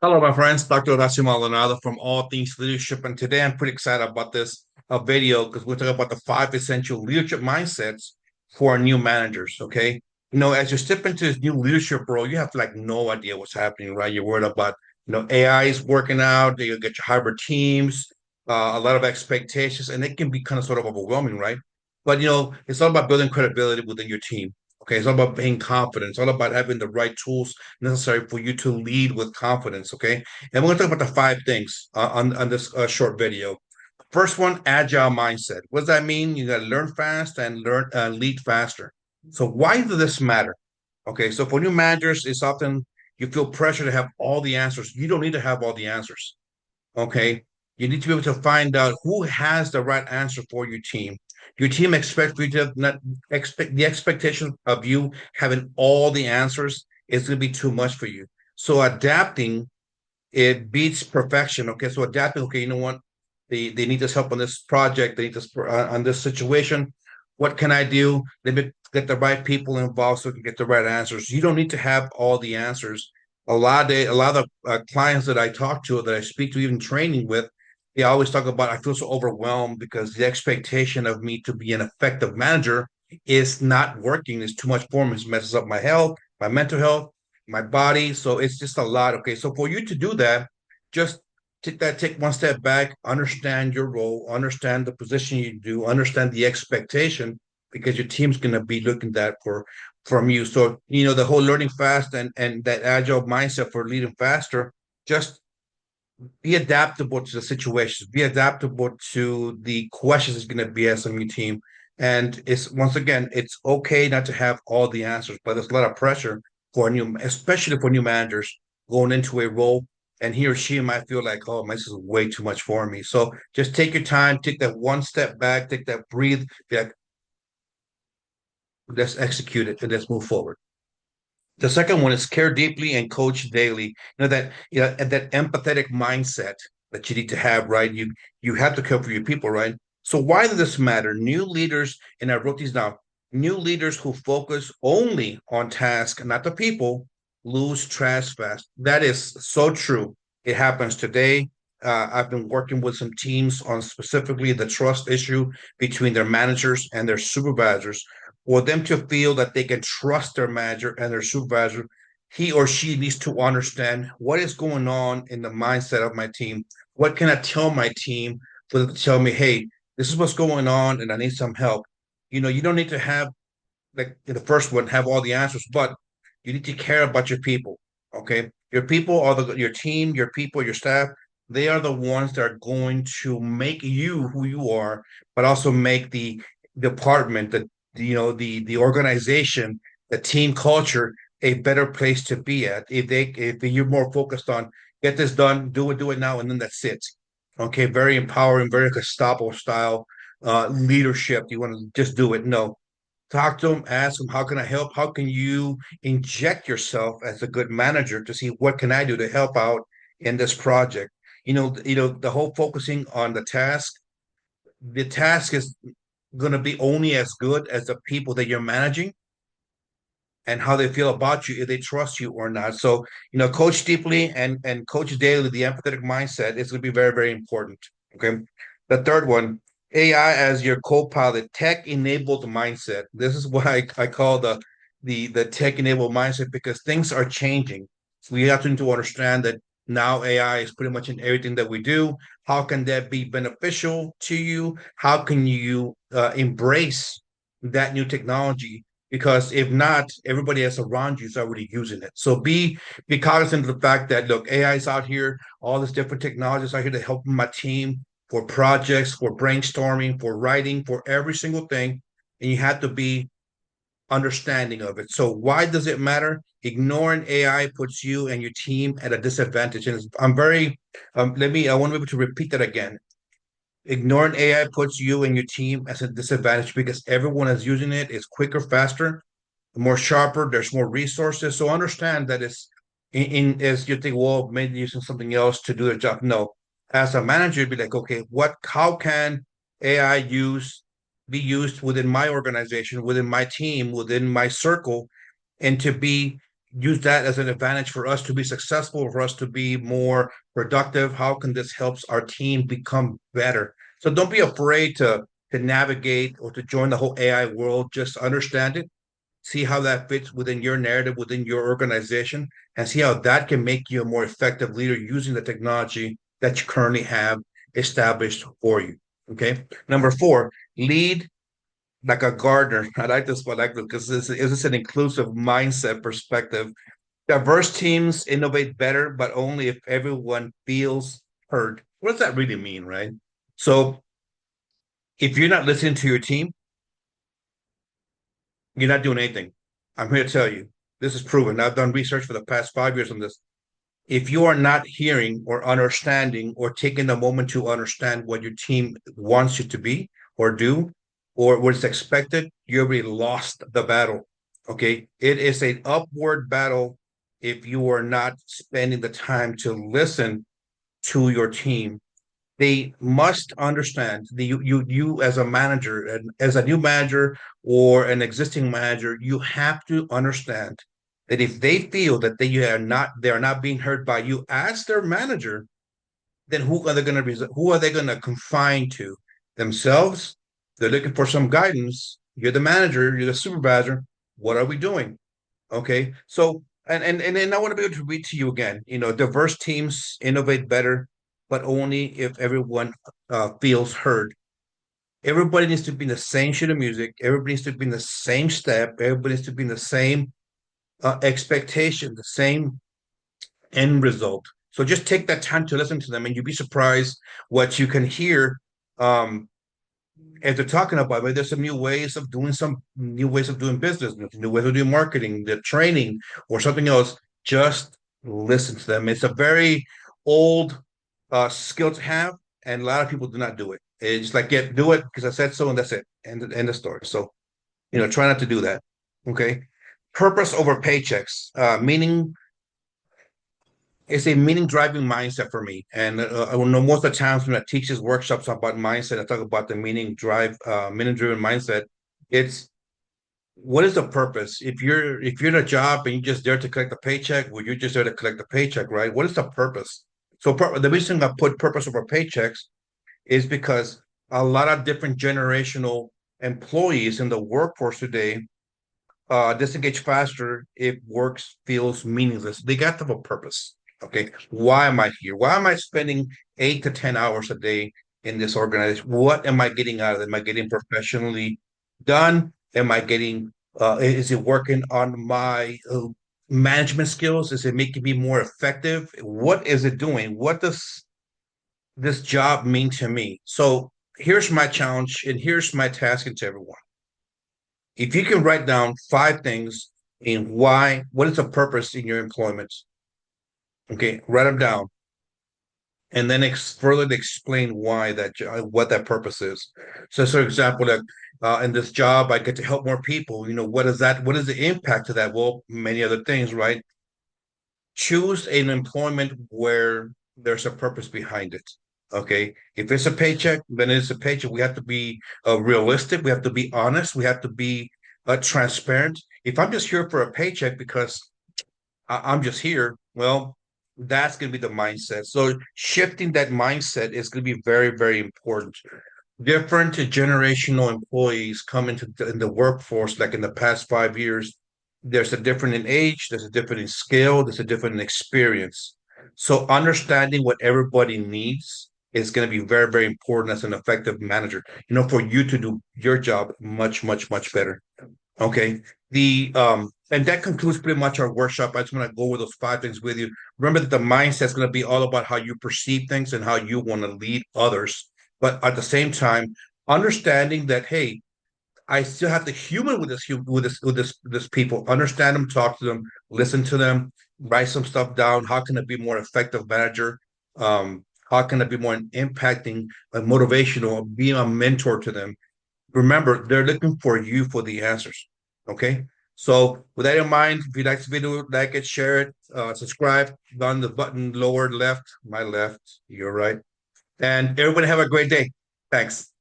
Hello, my friends. Dr. Horacio Maldonado from All Things Leadership. And today I'm pretty excited about this video because we're talking about the five essential leadership mindsets for new managers. Okay. As you step into this new leadership role, you have like no idea what's happening, right? You're worried about, AI is working out, you get your hybrid teams, a lot of expectations, and it can be kind of sort of overwhelming, right? But, it's all about building credibility within your team. Okay. It's all about being confident. It's all about having the right tools necessary for you to lead with confidence. Okay, and we're going to talk about the five things on this short video. First one, agile mindset. What does that mean? You got to learn fast and lead faster. So why does this matter? Okay, so for new managers, it's often you feel pressure to have all the answers. You don't need to have all the answers. Okay, you need to be able to find out who has the right answer for your team. Your team expects you to not expect the expectation of you having all the answers is going to be too much for you. So adapting it beats perfection. Okay, so adapting. Okay, you know what? They need this help on this project. They need this on this situation. What can I do? Let me get the right people involved so we can get the right answers. You don't need to have all the answers. A lot of clients that I talk to, that I speak to, even training with, they always talk about I feel so overwhelmed because the expectation of me to be an effective manager is not working. It's too much for me. It messes up my health, my mental health, my body. So it's just a lot. Okay. So for you to do that, just take one step back, understand your role, understand the position you do, understand the expectation, because your team's gonna be looking that for from you. So, the whole learning fast and that agile mindset for leading faster, just be adaptable to the situations, be adaptable to the questions it's gonna be asked on your team. And it's once again, it's okay not to have all the answers, but there's a lot of pressure for especially for new managers going into a role, and he or she might feel like, oh, this is way too much for me. So just take your time, take that one step back, take that breathe, be like, let's execute it and let's move forward. The second one is care deeply and coach daily. That empathetic mindset that you need to have, right? You have to care for your people, right? So why does this matter? New leaders, and I wrote these down, new leaders who focus only on task, not the people, lose trust fast. That is so true. It happens today. I've been working with some teams on specifically the trust issue between their managers and their supervisors. For them to feel that they can trust their manager and their supervisor, he or she needs to understand what is going on in the mindset of my team. What can I tell my team for them to tell me, hey, this is what's going on and I need some help. You don't need to have, like in the first one, have all the answers, but you need to care about your people. Okay. Your people are your team, your people, your staff. They are the ones that are going to make you who you are, but also make the department, the organization, the team culture a better place to be at. If you're more focused on get this done, do it now, and then that's it. Okay, very empowering, very Gestapo style leadership. You want to just do it? No, talk to them, ask them, how can I help? How can you inject yourself as a good manager to see what can I do to help out in this project? The whole focusing on the task is going to be only as good as the people that you're managing and how they feel about you, if they trust you or not. So, coach deeply and coach daily, the empathetic mindset is going to be very, very important. Okay. The third one, AI as your co-pilot, tech-enabled mindset. This is what I call the tech-enabled mindset, because things are changing. So we have to understand that now AI is pretty much in everything that we do. How can that be beneficial to you? How can you embrace that new technology? Because if not, everybody else around you is already using it. So be cognizant of the fact that, look, AI is out here, all these different technologies out here to help my team for projects, for brainstorming, for writing, for every single thing, and you have to be understanding of it. So why does it matter? Ignoring AI puts you and your team at a disadvantage. And I'm very I want to be able to repeat that again. Ignoring AI puts you and your team as a disadvantage because everyone is using it. It's quicker, faster, more sharper. There's more resources. So understand that it's as you think, well, maybe using something else to do the job. No, as a manager, you'd be like, okay, how can AI be used within my organization, within my team, within my circle, and to be use that as an advantage for us to be successful, for us to be more productive? How can this helps our team become better? So don't be afraid to navigate or to join the whole AI world. Just understand it, see how that fits within your narrative, within your organization, and see how that can make you a more effective leader using the technology that you currently have established for you. Okay. Number four, lead like a gardener. I like this one, like because this is an inclusive mindset perspective. Diverse teams innovate better, but only if everyone feels heard. What does that really mean, right? So if you're not listening to your team, you're not doing anything. I'm here to tell you, this is proven. I've done research for the past 5 years on this. If you are not hearing or understanding or taking the moment to understand what your team wants you to be or do or what's expected, you already lost the battle. Okay. It is an upward battle if you are not spending the time to listen to your team. They must understand the you as a manager and as a new manager or an existing manager, you have to understand that if they feel that they are not being heard by you as their manager, then who are they going to confine to themselves? They're looking for some guidance. You're the manager, you're the supervisor. What are we doing? Okay. So and then I want to be able to read to you again. Diverse teams innovate better, but only if everyone feels heard. Everybody needs to be in the same sheet of music. Everybody needs to be in the same step. Everybody needs to be in the same expectation, the same end result. So just take that time to listen to them, and you'd be surprised what you can hear um, as they're talking about. But there's some new ways of doing business, new ways of doing marketing, the training, or something else. Just listen to them. It's a very old skill to have, and a lot of people do not do it. It's just like, do it because I said so, and that's it. End of story. So, try not to do that. Okay. Purpose over paychecks, meaning it's a meaning driving mindset for me. And I know most of the times when I teach these workshops about mindset, I talk about the meaning driven mindset. It's what is the purpose? If you're in a job and you're just there to collect the paycheck, well, you're just there to collect the paycheck, right? What is the purpose? So the reason I put purpose over paychecks is because a lot of different generational employees in the workforce today disengage faster if work feels meaningless. They got to have a purpose. Okay. Why am I here? Why am I spending 8 to 10 hours a day in this organization? What am I getting out of it? Am I getting professionally done? Am I getting, is it working on my management skills? Is it making me more effective? What is it doing? What does this job mean to me? So here's my challenge and here's my task to everyone. If you can write down 5 things in what is the purpose in your employment? Okay, write them down, and then further explain what that purpose is. So, for example, that in this job, I get to help more people. What is that? What is the impact of that? Well, many other things, right? Choose an employment where there's a purpose behind it. Okay. If it's a paycheck, then it's a paycheck. We have to be realistic. We have to be honest. We have to be transparent. If I'm just here for a paycheck because I'm just here, well, that's going to be the mindset. So shifting that mindset is going to be very, very important. Different generational employees come in the workforce, like in the past 5 years. There's a different in age, there's a different in skill, there's a different in experience. So understanding what everybody needs is going to be very, very important as an effective manager, for you to do your job much, much, much better. Okay. And that concludes pretty much our workshop. I just want to go over those 5 things with you. Remember that the mindset is going to be all about how you perceive things and how you want to lead others. But at the same time, understanding that, hey, I still have to human with this people, understand them, talk to them, listen to them, write some stuff down. How can I be more effective manager? How can I be more impacting, motivational, being a mentor to them? Remember, they're looking for you for the answers. Okay. So with that in mind, if you like this video, like it, share it, subscribe, down the button lower left, my left, your right. And everybody have a great day. Thanks.